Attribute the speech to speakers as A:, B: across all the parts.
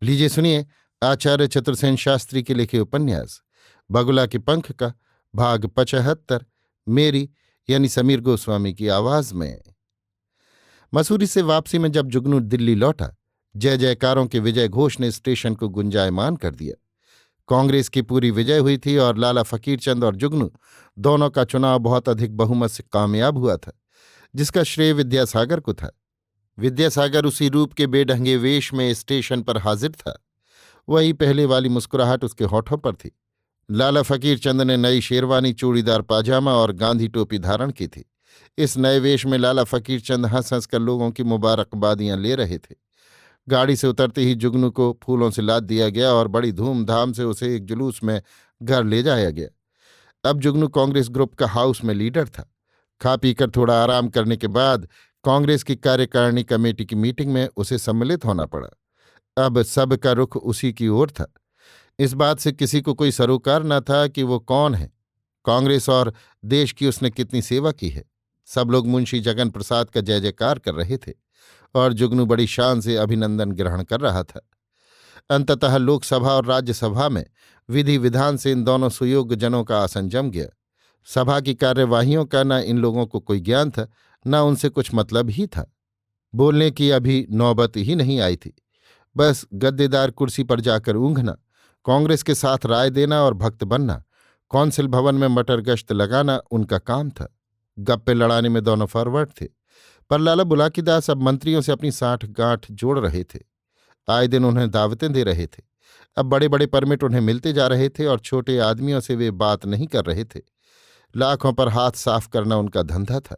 A: लीजिए सुनिए आचार्य चतुर्सेन शास्त्री के लिखे उपन्यास बगुला के पंख का भाग 75 मेरी यानी समीर गोस्वामी की आवाज में। मसूरी से वापसी में जब जुगनू दिल्ली लौटा, जय जयकारों के विजय घोष ने स्टेशन को गुंजायमान कर दिया। कांग्रेस की पूरी विजय हुई थी और लाला फकीरचंद और जुगनू दोनों का चुनाव बहुत अधिक बहुमत से कामयाब हुआ था, जिसका श्रेय विद्यासागर को था। विद्यासागर उसी रूप के बेढंगे वेश में स्टेशन पर हाजिर था। वही पहले वाली मुस्कुराहट उसके होठों पर थी। लाला फकीरचंद ने नई शेरवानी, चूड़ीदार पाजामा और गांधी टोपी धारण की थी। इस नए वेश में लाला फकीरचंद हंस हंस कर लोगों की मुबारकबादियां ले रहे थे। गाड़ी से उतरते ही जुगनू को फूलों से लाद दिया गया और बड़ी धूमधाम से उसे एक जुलूस में घर ले जाया गया। अब जुगनू कांग्रेस ग्रुप का हाउस में लीडर था। खा पीकर थोड़ा आराम करने के बाद कांग्रेस की कार्यकारिणी कमेटी की मीटिंग में उसे सम्मिलित होना पड़ा। अब सबका रुख उसी की ओर था। इस बात से किसी को कोई सरोकार न था कि वो कौन है, कांग्रेस और देश की उसने कितनी सेवा की है। सब लोग मुंशी जगन प्रसाद का जय जयकार कर रहे थे और जुगनू बड़ी शान से अभिनंदन ग्रहण कर रहा था। अंततः लोकसभा और राज्यसभा में विधि विधान से इन दोनों सुयोग्य जनों का आसन जम गया। सभा की कार्यवाहियों का न इन लोगों को कोई ज्ञान था, न उनसे कुछ मतलब ही था। बोलने की अभी नौबत ही नहीं आई थी। बस गद्देदार कुर्सी पर जाकर ऊँघना, कांग्रेस के साथ राय देना और भक्त बनना, कौंसिल भवन में मटर गश्त लगाना उनका काम था। गप्पे लड़ाने में दोनों फॉरवर्ड थे, पर लाला बुलाकीदास अब मंत्रियों से अपनी साठ गांठ जोड़ रहे थे। आए दिन उन्हें दावतें दे रहे थे। अब बड़े बड़े परमिट उन्हें मिलते जा रहे थे और छोटे आदमियों से वे बात नहीं कर रहे थे। लाखों पर हाथ साफ करना उनका धंधा था।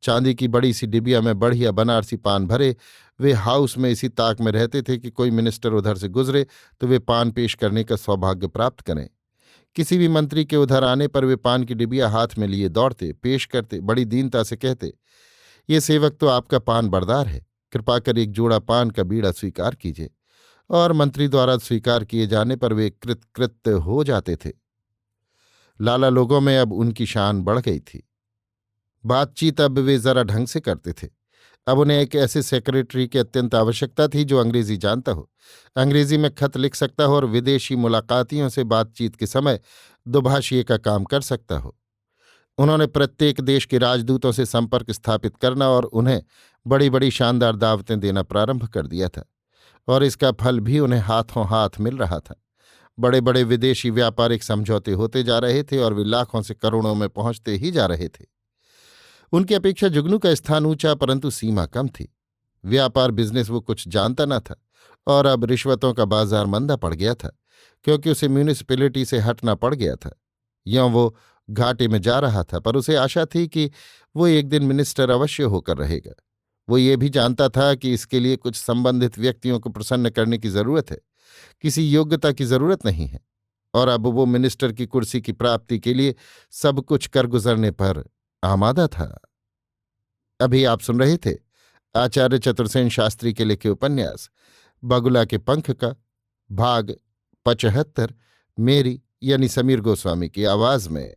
A: चांदी की बड़ी सी डिबिया में बढ़िया बनारसी पान भरे वे हाउस में इसी ताक में रहते थे कि कोई मिनिस्टर उधर से गुजरे तो वे पान पेश करने का सौभाग्य प्राप्त करें। किसी भी मंत्री के उधर आने पर वे पान की डिबिया हाथ में लिए दौड़ते, पेश करते, बड़ी दीनता से कहते, ये सेवक तो आपका पान बरदार है, कृपा कर एक जोड़ा पान का बीड़ा स्वीकार कीजिए। और मंत्री द्वारा स्वीकार किए जाने पर वे कृतकृत्य हो जाते थे। लाला लोगों में अब उनकी शान बढ़ गई थी। बातचीत अब वे जरा ढंग से करते थे। अब उन्हें एक ऐसे सेक्रेटरी की अत्यंत आवश्यकता थी जो अंग्रेजी जानता हो, अंग्रेजी में खत लिख सकता हो और विदेशी मुलाकातियों से बातचीत के समय दुभाषिए का काम कर सकता हो। उन्होंने प्रत्येक देश के राजदूतों से संपर्क स्थापित करना और उन्हें बड़ी बड़ी शानदार दावतें देना प्रारंभ कर दिया था, और इसका फल भी उन्हें हाथों हाथ मिल रहा था। बड़े बड़े विदेशी व्यापारिक समझौते होते जा रहे थे और वे लाखों से करोड़ों में पहुंचते ही जा रहे थे। उनकी अपेक्षा जुगनू का स्थान ऊंचा, परंतु सीमा कम थी। व्यापार बिजनेस वो कुछ जानता न था और अब रिश्वतों का बाजार मंदा पड़ गया था, क्योंकि उसे म्यूनिसिपैलिटी से हटना पड़ गया था। यों वो घाटे में जा रहा था, पर उसे आशा थी कि वो एक दिन मिनिस्टर अवश्य होकर रहेगा। वो ये भी जानता था कि इसके लिए कुछ संबंधित व्यक्तियों को प्रसन्न करने की जरूरत है, किसी योग्यता की जरूरत नहीं है। और अब वो मिनिस्टर की कुर्सी की प्राप्ति के लिए सब कुछ कर गुजरने पर आमादा था। अभी आप सुन रहे थे आचार्य चतुर्सेन शास्त्री के लिखे उपन्यास बगुला के पंख का भाग 75 मेरी यानी समीर गोस्वामी की आवाज में।